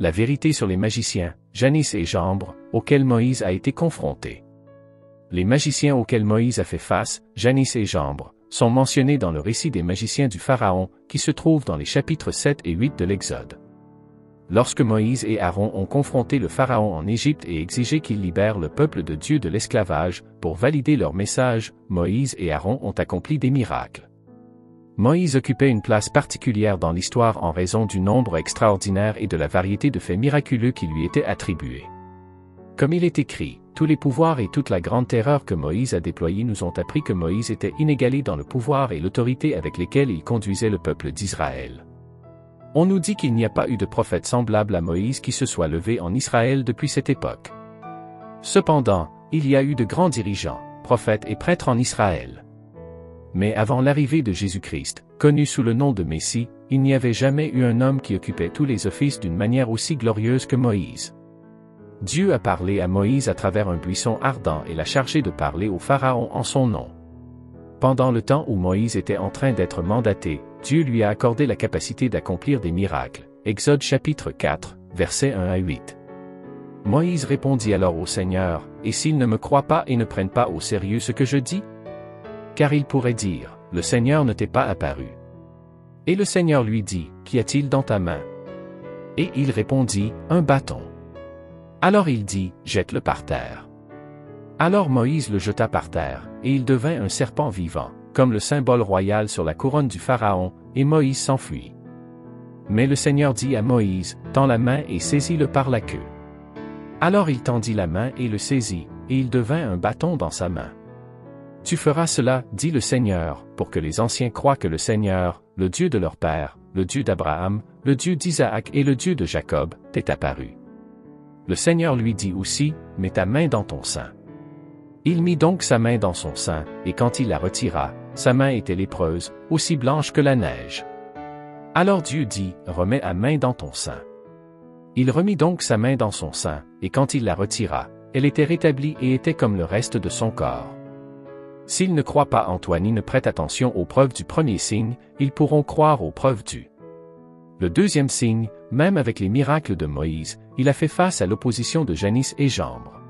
la vérité sur les magiciens, Janis et Jambre, auxquels Moïse a été confronté. Les magiciens auxquels Moïse a fait face, Janis et Jambre, sont mentionnés dans le récit des magiciens du Pharaon, qui se trouve dans les chapitres 7 et 8 de l'Exode. Lorsque Moïse et Aaron ont confronté le Pharaon en Égypte et exigé qu'il libère le peuple de Dieu de l'esclavage, pour valider leur message, Moïse et Aaron ont accompli des miracles. Moïse occupait une place particulière dans l'histoire en raison du nombre extraordinaire et de la variété de faits miraculeux qui lui étaient attribués. Comme il est écrit, tous les pouvoirs et toute la grande terreur que Moïse a déployés nous ont appris que Moïse était inégalé dans le pouvoir et l'autorité avec lesquels il conduisait le peuple d'Israël. On nous dit qu'il n'y a pas eu de prophète semblable à Moïse qui se soit levé en Israël depuis cette époque. Cependant, il y a eu de grands dirigeants, prophètes et prêtres en Israël. Mais avant l'arrivée de Jésus-Christ, connu sous le nom de Messie, il n'y avait jamais eu un homme qui occupait tous les offices d'une manière aussi glorieuse que Moïse. Dieu a parlé à Moïse à travers un buisson ardent et l'a chargé de parler au Pharaon en son nom. Pendant le temps où Moïse était en train d'être mandaté, Dieu lui a accordé la capacité d'accomplir des miracles. Exode chapitre 4, versets 1 à 8. Moïse répondit alors au Seigneur, « Et s'ils ne me croient pas et ne prennent pas au sérieux ce que je dis? Car il pourrait dire, « Le Seigneur ne t'est pas apparu. » Et le Seigneur lui dit, « Qu'y a-t-il dans ta main? » Et il répondit, « Un bâton. » Alors il dit, « Jette-le par terre. » Alors Moïse le jeta par terre, et il devint un serpent vivant, comme le symbole royal sur la couronne du Pharaon, et Moïse s'enfuit. Mais le Seigneur dit à Moïse, « Tends la main et saisis-le par la queue. » Alors il tendit la main et le saisit, et il devint un bâton dans sa main. « Tu feras cela, dit le Seigneur, pour que les anciens croient que le Seigneur, le Dieu de leur père, le Dieu d'Abraham, le Dieu d'Isaac et le Dieu de Jacob, t'est apparu. » Le Seigneur lui dit aussi, « Mets ta main dans ton sein. » Il mit donc sa main dans son sein, et quand il la retira, sa main était lépreuse, aussi blanche que la neige. Alors Dieu dit, « Remets ta main dans ton sein. » Il remit donc sa main dans son sein, et quand il la retira, elle était rétablie et était comme le reste de son corps. S'ils ne croient pas en toi ni ne prêtent attention aux preuves du premier signe, ils pourront croire aux preuves du. Le deuxième signe, même avec les miracles de Moïse, il a fait face à l'opposition de Janis et Jambre.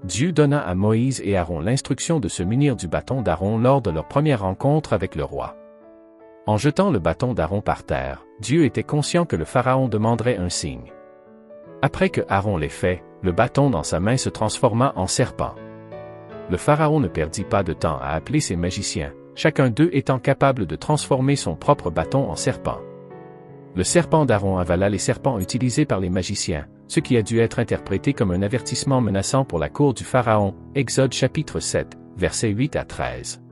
Dieu donna à Moïse et Aaron l'instruction de se munir du bâton d'Aaron lors de leur première rencontre avec le roi. En jetant le bâton d'Aaron par terre, Dieu était conscient que le Pharaon demanderait un signe. Après que Aaron l'ait fait, le bâton dans sa main se transforma en serpent. Le Pharaon ne perdit pas de temps à appeler ses magiciens, chacun d'eux étant capable de transformer son propre bâton en serpent. Le serpent d'Aaron avala les serpents utilisés par les magiciens, ce qui a dû être interprété comme un avertissement menaçant pour la cour du Pharaon, Exode chapitre 7, versets 8 à 13.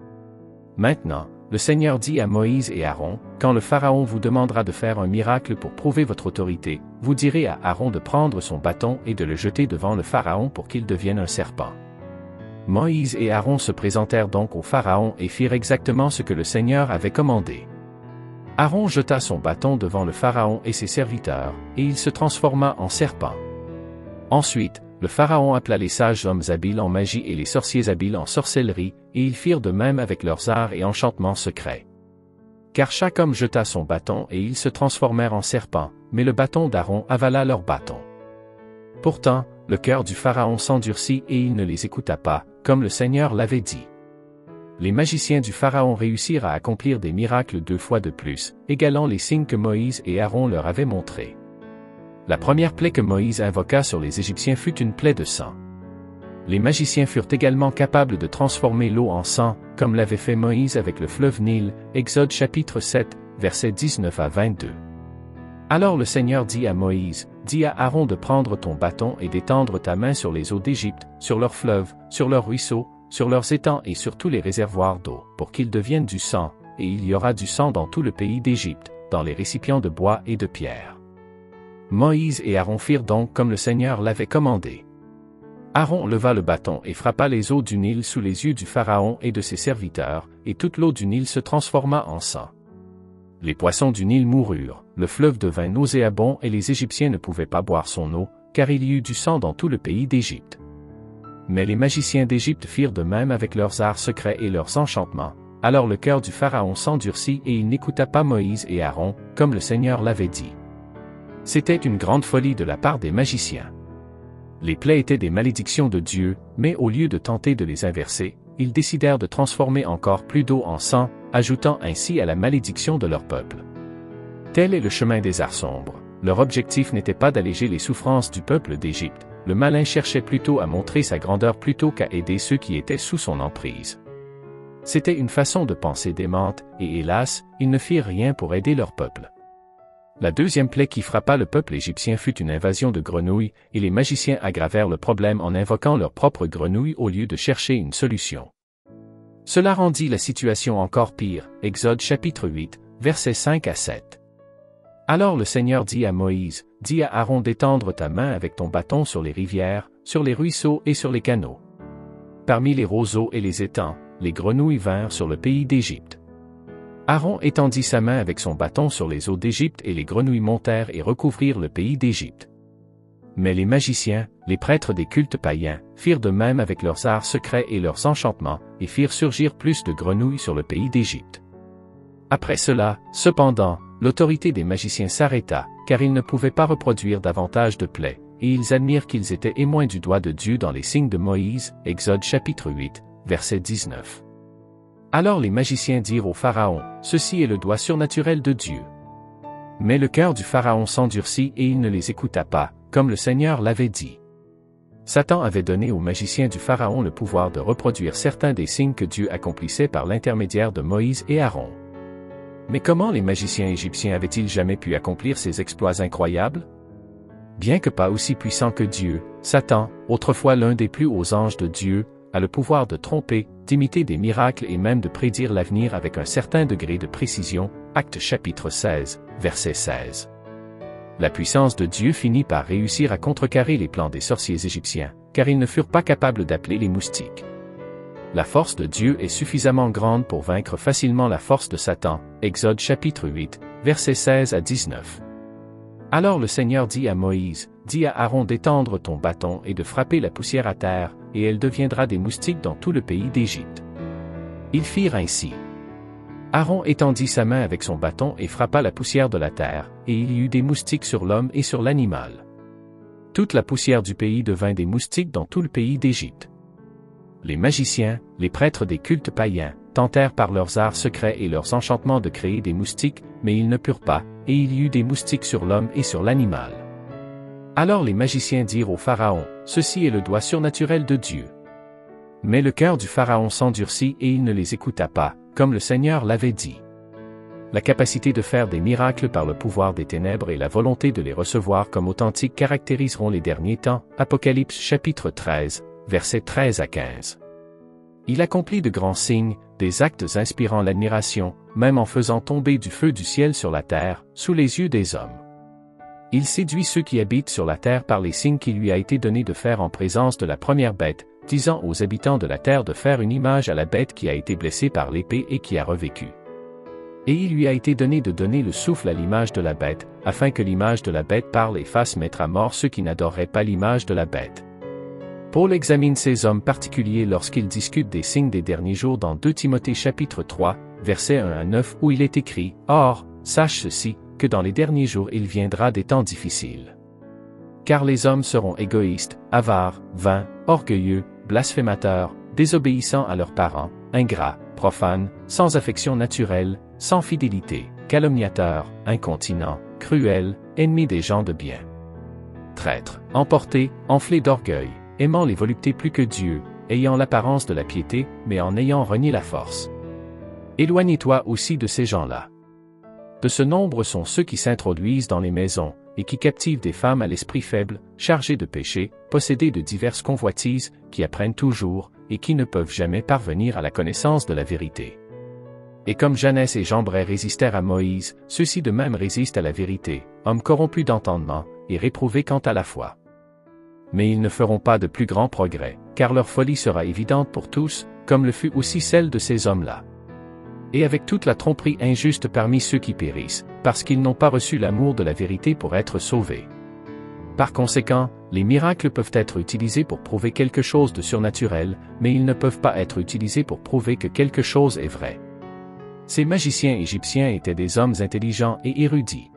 Maintenant, le Seigneur dit à Moïse et Aaron, « Quand le Pharaon vous demandera de faire un miracle pour prouver votre autorité, vous direz à Aaron de prendre son bâton et de le jeter devant le Pharaon pour qu'il devienne un serpent. » Moïse et Aaron se présentèrent donc au Pharaon et firent exactement ce que le Seigneur avait commandé. Aaron jeta son bâton devant le Pharaon et ses serviteurs, et il se transforma en serpent. Ensuite, le Pharaon appela les sages hommes habiles en magie et les sorciers habiles en sorcellerie, et ils firent de même avec leurs arts et enchantements secrets. Car chaque homme jeta son bâton et ils se transformèrent en serpents, mais le bâton d'Aaron avala leur bâton. Pourtant, le cœur du Pharaon s'endurcit et il ne les écouta pas, comme le Seigneur l'avait dit. Les magiciens du Pharaon réussirent à accomplir des miracles 2 fois de plus, égalant les signes que Moïse et Aaron leur avaient montrés. La première plaie que Moïse invoqua sur les Égyptiens fut une plaie de sang. Les magiciens furent également capables de transformer l'eau en sang, comme l'avait fait Moïse avec le fleuve Nil, Exode chapitre 7, versets 19 à 22. Alors le Seigneur dit à Moïse, « Dis à Aaron de prendre ton bâton et d'étendre ta main sur les eaux d'Égypte, sur leurs fleuves, sur leurs ruisseaux, sur leurs étangs et sur tous les réservoirs d'eau, pour qu'ils deviennent du sang, et il y aura du sang dans tout le pays d'Égypte, dans les récipients de bois et de pierre. » Moïse et Aaron firent donc comme le Seigneur l'avait commandé. Aaron leva le bâton et frappa les eaux du Nil sous les yeux du Pharaon et de ses serviteurs, et toute l'eau du Nil se transforma en sang. Les poissons du Nil moururent, le fleuve devint nauséabond et les Égyptiens ne pouvaient pas boire son eau, car il y eut du sang dans tout le pays d'Égypte. Mais les magiciens d'Égypte firent de même avec leurs arts secrets et leurs enchantements. Alors le cœur du Pharaon s'endurcit et il n'écouta pas Moïse et Aaron, comme le Seigneur l'avait dit. C'était une grande folie de la part des magiciens. Les plaies étaient des malédictions de Dieu, mais au lieu de tenter de les inverser, ils décidèrent de transformer encore plus d'eau en sang, ajoutant ainsi à la malédiction de leur peuple. Tel est le chemin des arts sombres. Leur objectif n'était pas d'alléger les souffrances du peuple d'Égypte, le malin cherchait plutôt à montrer sa grandeur plutôt qu'à aider ceux qui étaient sous son emprise. C'était une façon de penser démente, et hélas, ils ne firent rien pour aider leur peuple. La deuxième plaie qui frappa le peuple égyptien fut une invasion de grenouilles, et les magiciens aggravèrent le problème en invoquant leurs propres grenouilles au lieu de chercher une solution. Cela rendit la situation encore pire, Exode chapitre 8, versets 5 à 7. Alors le Seigneur dit à Moïse, « Dis à Aaron d'étendre ta main avec ton bâton sur les rivières, sur les ruisseaux et sur les canaux. » Parmi les roseaux et les étangs, les grenouilles vinrent sur le pays d'Égypte. Aaron étendit sa main avec son bâton sur les eaux d'Égypte et les grenouilles montèrent et recouvrirent le pays d'Égypte. Mais les magiciens, les prêtres des cultes païens, firent de même avec leurs arts secrets et leurs enchantements, et firent surgir plus de grenouilles sur le pays d'Égypte. Après cela, cependant, l'autorité des magiciens s'arrêta, car ils ne pouvaient pas reproduire davantage de plaies, et ils admirent qu'ils étaient émoins du doigt de Dieu dans les signes de Moïse, Exode chapitre 8, verset 19. Alors les magiciens dirent au Pharaon, « Ceci est le doigt surnaturel de Dieu. » Mais le cœur du Pharaon s'endurcit et il ne les écouta pas, comme le Seigneur l'avait dit. Satan avait donné aux magiciens du Pharaon le pouvoir de reproduire certains des signes que Dieu accomplissait par l'intermédiaire de Moïse et Aaron. Mais comment les magiciens égyptiens avaient-ils jamais pu accomplir ces exploits incroyables? Bien que pas aussi puissant que Dieu, Satan, autrefois l'un des plus hauts anges de Dieu, a le pouvoir de tromper, d'imiter des miracles et même de prédire l'avenir avec un certain degré de précision, Actes chapitre 16, verset 16. La puissance de Dieu finit par réussir à contrecarrer les plans des sorciers égyptiens, car ils ne furent pas capables d'appeler les moustiques. La force de Dieu est suffisamment grande pour vaincre facilement la force de Satan, Exode chapitre 8, versets 16 à 19. Alors le Seigneur dit à Moïse, « Dis à Aaron d'étendre ton bâton et de frapper la poussière à terre, et elle deviendra des moustiques dans tout le pays d'Égypte. » Ils firent ainsi. Aaron étendit sa main avec son bâton et frappa la poussière de la terre, et il y eut des moustiques sur l'homme et sur l'animal. Toute la poussière du pays devint des moustiques dans tout le pays d'Égypte. Les magiciens, les prêtres des cultes païens, tentèrent par leurs arts secrets et leurs enchantements de créer des moustiques, mais ils ne purent pas, et il y eut des moustiques sur l'homme et sur l'animal. Alors les magiciens dirent au Pharaon, « Ceci est le doigt surnaturel de Dieu. » Mais le cœur du Pharaon s'endurcit et il ne les écouta pas, comme le Seigneur l'avait dit. La capacité de faire des miracles par le pouvoir des ténèbres et la volonté de les recevoir comme authentiques caractériseront les derniers temps, Apocalypse chapitre 13, versets 13 à 15. Il accomplit de grands signes, des actes inspirant l'admiration, même en faisant tomber du feu du ciel sur la terre, sous les yeux des hommes. Il séduit ceux qui habitent sur la terre par les signes qui lui a été donné de faire en présence de la première bête, disant aux habitants de la terre de faire une image à la bête qui a été blessée par l'épée et qui a revécu. Et il lui a été donné de donner le souffle à l'image de la bête, afin que l'image de la bête parle et fasse mettre à mort ceux qui n'adoreraient pas l'image de la bête. Paul examine ces hommes particuliers lorsqu'il discute des signes des derniers jours dans 2 Timothée chapitre 3, versets 1 à 9 où il est écrit « Or, sache ceci, que dans les derniers jours il viendra des temps difficiles. Car les hommes seront égoïstes, avares, vains, orgueilleux, blasphémateurs, désobéissants à leurs parents, ingrats, profanes, sans affection naturelle, sans fidélité, calomniateurs, incontinents, cruels, ennemis des gens de bien. Traîtres, emportés, enflés d'orgueil, aimant les voluptés plus que Dieu, ayant l'apparence de la piété, mais en ayant renié la force. Éloigne-toi aussi de ces gens-là. De ce nombre sont ceux qui s'introduisent dans les maisons, et qui captivent des femmes à l'esprit faible, chargées de péchés, possédées de diverses convoitises, qui apprennent toujours, et qui ne peuvent jamais parvenir à la connaissance de la vérité. Et comme Janès et Jambres résistèrent à Moïse, ceux-ci de même résistent à la vérité, hommes corrompus d'entendement, et réprouvés quant à la foi. Mais ils ne feront pas de plus grands progrès, car leur folie sera évidente pour tous, comme le fut aussi celle de ces hommes-là. Et avec toute la tromperie injuste parmi ceux qui périssent, parce qu'ils n'ont pas reçu l'amour de la vérité pour être sauvés. Par conséquent, les miracles peuvent être utilisés pour prouver quelque chose de surnaturel, mais ils ne peuvent pas être utilisés pour prouver que quelque chose est vrai. Ces magiciens égyptiens étaient des hommes intelligents et érudits.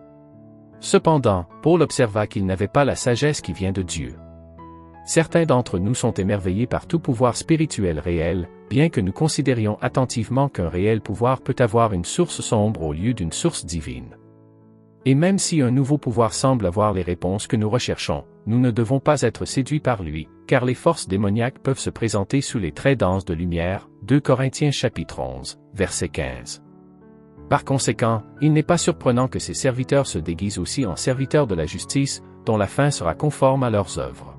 Cependant, Paul observa qu'il n'avait pas la sagesse qui vient de Dieu. Certains d'entre nous sont émerveillés par tout pouvoir spirituel réel, bien que nous considérions attentivement qu'un réel pouvoir peut avoir une source sombre au lieu d'une source divine. Et même si un nouveau pouvoir semble avoir les réponses que nous recherchons, nous ne devons pas être séduits par lui, car les forces démoniaques peuvent se présenter sous les traits denses de lumière. 2 Corinthiens chapitre 11, verset 15. Par conséquent, il n'est pas surprenant que ses serviteurs se déguisent aussi en serviteurs de la justice, dont la fin sera conforme à leurs œuvres.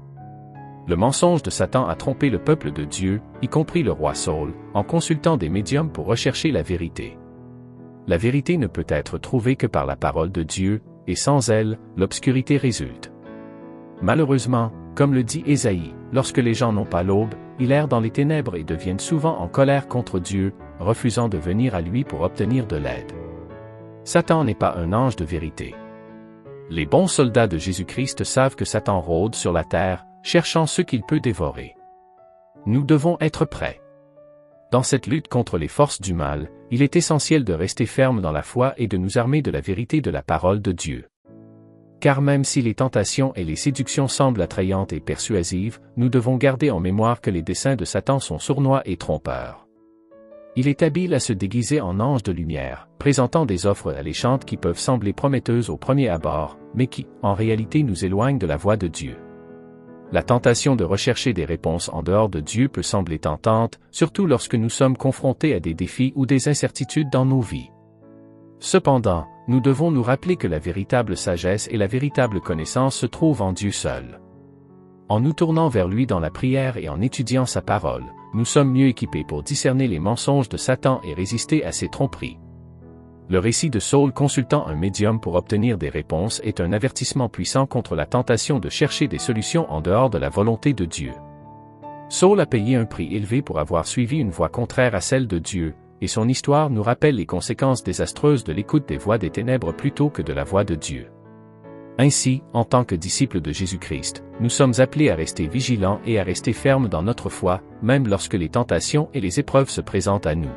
Le mensonge de Satan a trompé le peuple de Dieu, y compris le roi Saul, en consultant des médiums pour rechercher la vérité. La vérité ne peut être trouvée que par la parole de Dieu, et sans elle, l'obscurité résulte. Malheureusement, comme le dit Ésaïe, lorsque les gens n'ont pas l'aube, ils errent dans les ténèbres et deviennent souvent en colère contre Dieu, refusant de venir à lui pour obtenir de l'aide. Satan n'est pas un ange de vérité. Les bons soldats de Jésus-Christ savent que Satan rôde sur la terre, cherchant ce qu'il peut dévorer. Nous devons être prêts. Dans cette lutte contre les forces du mal, il est essentiel de rester ferme dans la foi et de nous armer de la vérité de la parole de Dieu. Car même si les tentations et les séductions semblent attrayantes et persuasives, nous devons garder en mémoire que les desseins de Satan sont sournois et trompeurs. Il est habile à se déguiser en ange de lumière, présentant des offres alléchantes qui peuvent sembler prometteuses au premier abord, mais qui, en réalité, nous éloignent de la voie de Dieu. La tentation de rechercher des réponses en dehors de Dieu peut sembler tentante, surtout lorsque nous sommes confrontés à des défis ou des incertitudes dans nos vies. Cependant, nous devons nous rappeler que la véritable sagesse et la véritable connaissance se trouvent en Dieu seul. En nous tournant vers lui dans la prière et en étudiant sa parole, nous sommes mieux équipés pour discerner les mensonges de Satan et résister à ses tromperies. Le récit de Saul consultant un médium pour obtenir des réponses est un avertissement puissant contre la tentation de chercher des solutions en dehors de la volonté de Dieu. Saul a payé un prix élevé pour avoir suivi une voie contraire à celle de Dieu, et son histoire nous rappelle les conséquences désastreuses de l'écoute des voix des ténèbres plutôt que de la voix de Dieu. Ainsi, en tant que disciples de Jésus-Christ, nous sommes appelés à rester vigilants et à rester fermes dans notre foi, même lorsque les tentations et les épreuves se présentent à nous.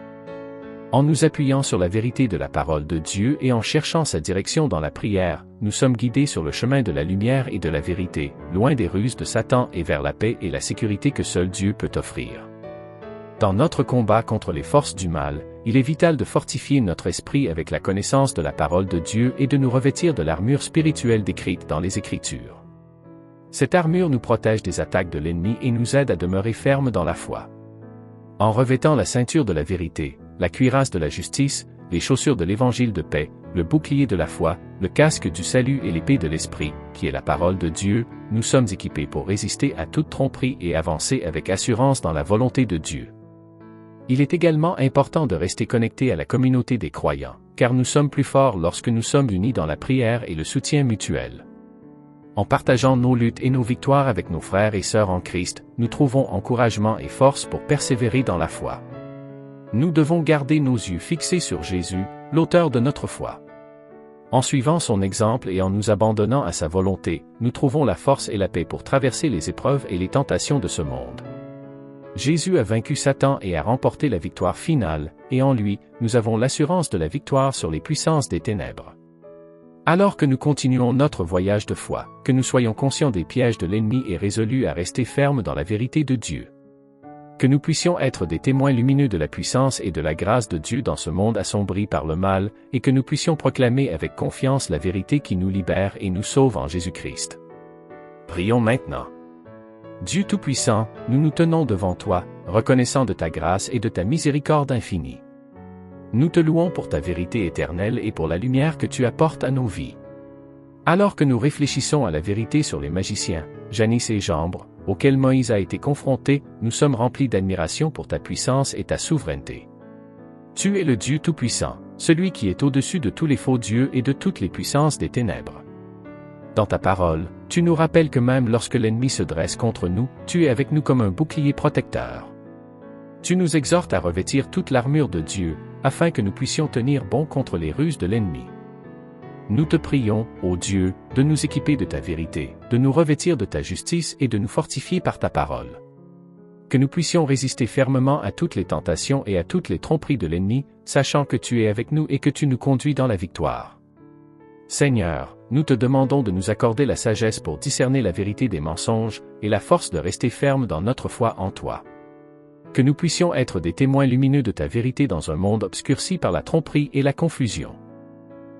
En nous appuyant sur la vérité de la parole de Dieu et en cherchant sa direction dans la prière, nous sommes guidés sur le chemin de la lumière et de la vérité, loin des ruses de Satan et vers la paix et la sécurité que seul Dieu peut offrir. Dans notre combat contre les forces du mal, il est vital de fortifier notre esprit avec la connaissance de la parole de Dieu et de nous revêtir de l'armure spirituelle décrite dans les Écritures. Cette armure nous protège des attaques de l'ennemi et nous aide à demeurer fermes dans la foi. En revêtant la ceinture de la vérité, la cuirasse de la justice, les chaussures de l'évangile de paix, le bouclier de la foi, le casque du salut et l'épée de l'esprit, qui est la parole de Dieu, nous sommes équipés pour résister à toute tromperie et avancer avec assurance dans la volonté de Dieu. Il est également important de rester connecté à la communauté des croyants, car nous sommes plus forts lorsque nous sommes unis dans la prière et le soutien mutuel. En partageant nos luttes et nos victoires avec nos frères et sœurs en Christ, nous trouvons encouragement et force pour persévérer dans la foi. Nous devons garder nos yeux fixés sur Jésus, l'auteur de notre foi. En suivant son exemple et en nous abandonnant à sa volonté, nous trouvons la force et la paix pour traverser les épreuves et les tentations de ce monde. Jésus a vaincu Satan et a remporté la victoire finale, et en lui, nous avons l'assurance de la victoire sur les puissances des ténèbres. Alors que nous continuons notre voyage de foi, que nous soyons conscients des pièges de l'ennemi et résolus à rester fermes dans la vérité de Dieu. Que nous puissions être des témoins lumineux de la puissance et de la grâce de Dieu dans ce monde assombri par le mal, et que nous puissions proclamer avec confiance la vérité qui nous libère et nous sauve en Jésus-Christ. Prions maintenant. Dieu Tout-Puissant, nous nous tenons devant toi, reconnaissants de ta grâce et de ta miséricorde infinie. Nous te louons pour ta vérité éternelle et pour la lumière que tu apportes à nos vies. Alors que nous réfléchissons à la vérité sur les magiciens, Janis et Jambre, auxquels Moïse a été confronté, nous sommes remplis d'admiration pour ta puissance et ta souveraineté. Tu es le Dieu Tout-Puissant, celui qui est au-dessus de tous les faux dieux et de toutes les puissances des ténèbres. Dans ta parole, tu nous rappelles que même lorsque l'ennemi se dresse contre nous, tu es avec nous comme un bouclier protecteur. Tu nous exhortes à revêtir toute l'armure de Dieu, afin que nous puissions tenir bon contre les ruses de l'ennemi. Nous te prions, ô Dieu, de nous équiper de ta vérité, de nous revêtir de ta justice et de nous fortifier par ta parole. Que nous puissions résister fermement à toutes les tentations et à toutes les tromperies de l'ennemi, sachant que tu es avec nous et que tu nous conduis dans la victoire. Seigneur, nous te demandons de nous accorder la sagesse pour discerner la vérité des mensonges, et la force de rester ferme dans notre foi en toi. Que nous puissions être des témoins lumineux de ta vérité dans un monde obscurci par la tromperie et la confusion.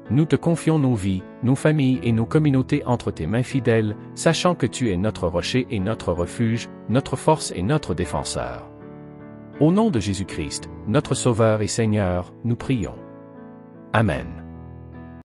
Nous te confions nos vies, nos familles et nos communautés entre tes mains fidèles, sachant que tu es notre rocher et notre refuge, notre force et notre défenseur. Au nom de Jésus-Christ, notre Sauveur et Seigneur, nous prions. Amen.